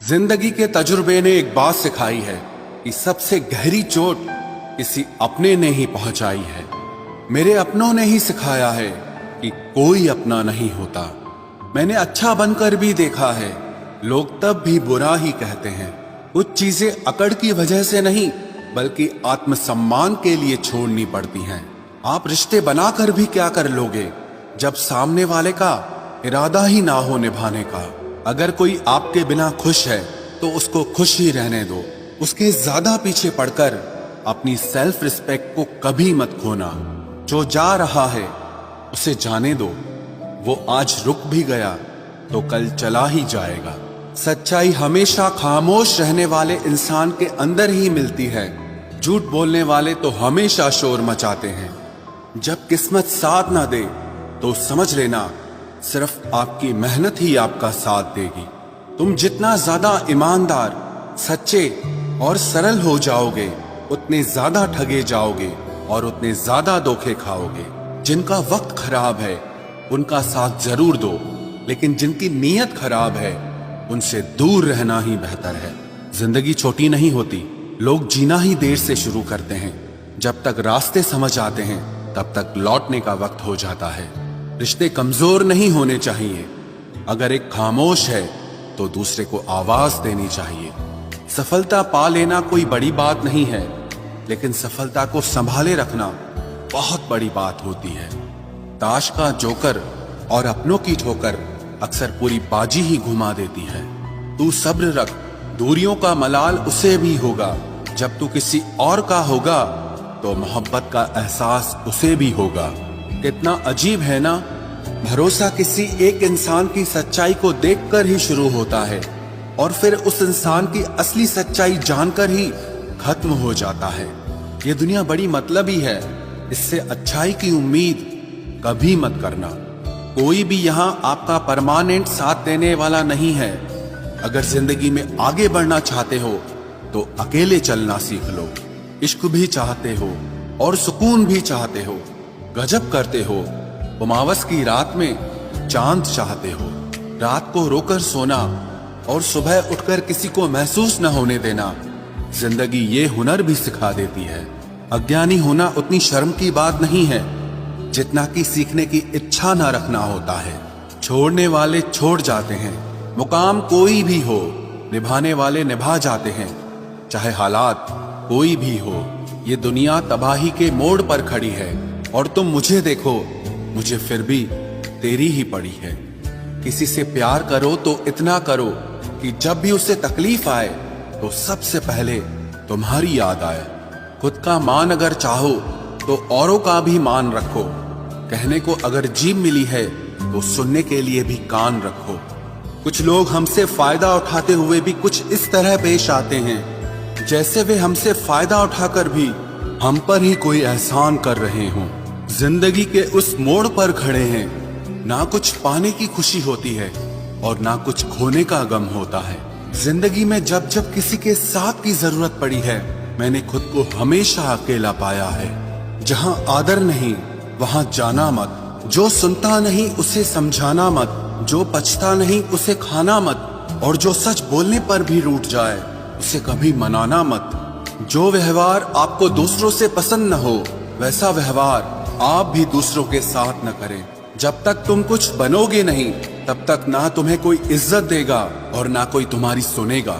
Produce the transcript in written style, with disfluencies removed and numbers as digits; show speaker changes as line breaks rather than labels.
जिंदगी के तजुर्बे ने एक बात सिखाई है कि सबसे गहरी चोट किसी अपने ने ही पहुंचाई है। मेरे अपनों ने ही सिखाया है कि कोई अपना नहीं होता। मैंने अच्छा बनकर भी देखा है, लोग तब भी बुरा ही कहते हैं। कुछ चीजें अकड़ की वजह से नहीं बल्कि आत्मसम्मान के लिए छोड़नी पड़ती हैं। आप रिश्ते बनाकर भी क्या कर लोगे जब सामने वाले का इरादा ही ना हो निभाने का। अगर कोई आपके बिना खुश है तो उसको खुश ही रहने दो। उसके ज्यादा पीछे पड़कर अपनी सेल्फ रिस्पेक्ट को कभी मत खोना। जो जा रहा है उसे जाने दो, वो आज रुक भी गया तो कल चला ही जाएगा। सच्चाई हमेशा खामोश रहने वाले इंसान के अंदर ही मिलती है। झूठ बोलने वाले तो हमेशा शोर मचाते हैं। जब किस्मत साथ ना दे तो समझ लेना सिर्फ आपकी मेहनत ही आपका साथ देगी। तुम जितना ज्यादा ईमानदार, सच्चे और सरल हो जाओगे उतने ज्यादा ठगे जाओगे और उतने ज्यादा धोखे खाओगे। जिनका वक्त खराब है उनका साथ जरूर दो, लेकिन जिनकी नीयत खराब है उनसे दूर रहना ही बेहतर है। जिंदगी छोटी नहीं होती, लोग जीना ही देर से शुरू करते हैं। जब तक रास्ते समझ आते हैं तब तक लौटने का वक्त हो जाता है। रिश्ते कमजोर नहीं होने चाहिए। अगर एक खामोश है तो दूसरे को आवाज देनी चाहिए। सफलता पा लेना कोई बड़ी बात नहीं है, लेकिन सफलता को संभाले रखना बहुत बड़ी बात होती है। ताश का जोकर और अपनों की ठोकर अक्सर पूरी बाजी ही घुमा देती है। तू सब्र रख, दूरियों का मलाल उसे भी होगा। जब तू किसी और का होगा तो मोहब्बत का एहसास उसे भी होगा। कितना अजीब है ना, भरोसा किसी एक इंसान की सच्चाई को देखकर ही शुरू होता है और फिर उस इंसान की असली सच्चाई जानकर ही खत्म हो जाता है। ये दुनिया बड़ी मतलबी है, इससे अच्छाई की उम्मीद कभी मत करना। कोई भी यहाँ आपका परमानेंट साथ देने वाला नहीं है। अगर जिंदगी में आगे बढ़ना चाहते हो तो अकेले चलना सीख लो। इश्क भी चाहते हो और सुकून भी चाहते हो, गजब करते हो। उमावस की रात में चांद चाहते हो। रात को रोकर सोना और सुबह उठकर किसी को महसूस न होने देना, जिंदगी ये हुनर भी सिखा देती है। अज्ञानी होना उतनी शर्म की बात नहीं है जितना कि सीखने की इच्छा न रखना होता है। छोड़ने वाले छोड़ जाते हैं, मुकाम कोई भी हो, निभाने वाले निभा जाते हैं। चाहे हालात कोई भी हो, ये दुनिया तबाही के मोड़ पर खड़ी है और तुम मुझे देखो, मुझे फिर भी तेरी ही पड़ी है। किसी से प्यार करो तो इतना करो कि जब भी उसे तकलीफ आए तो सबसे पहले तुम्हारी याद आए। खुद का मान अगर चाहो तो औरों का भी मान रखो। कहने को अगर जीभ मिली है तो सुनने के लिए भी कान रखो। कुछ लोग हमसे फायदा उठाते हुए भी कुछ इस तरह पेश आते हैं जैसे वे हमसे फायदा उठाकर भी हम पर ही कोई एहसान कर रहे हों। जिंदगी के उस मोड़ पर खड़े हैं, ना कुछ पाने की खुशी होती है और ना कुछ खोने का गम होता है। जिंदगी में जब जब किसी के साथ की जरूरत पड़ी है, मैंने खुद को हमेशा अकेला पाया है। जहां आदर नहीं वहां जाना मत, जो सुनता नहीं उसे समझाना मत, जो पछता नहीं उसे खाना मत, और जो सच बोलने पर भी रूठ जाए उसे कभी मनाना मत। जो व्यवहार आपको दूसरों से पसंद न हो वैसा व्यवहार आप भी दूसरों के साथ न करें। जब तक तुम कुछ बनोगे नहीं तब तक ना तुम्हें कोई इज्जत देगा और ना कोई तुम्हारी सुनेगा।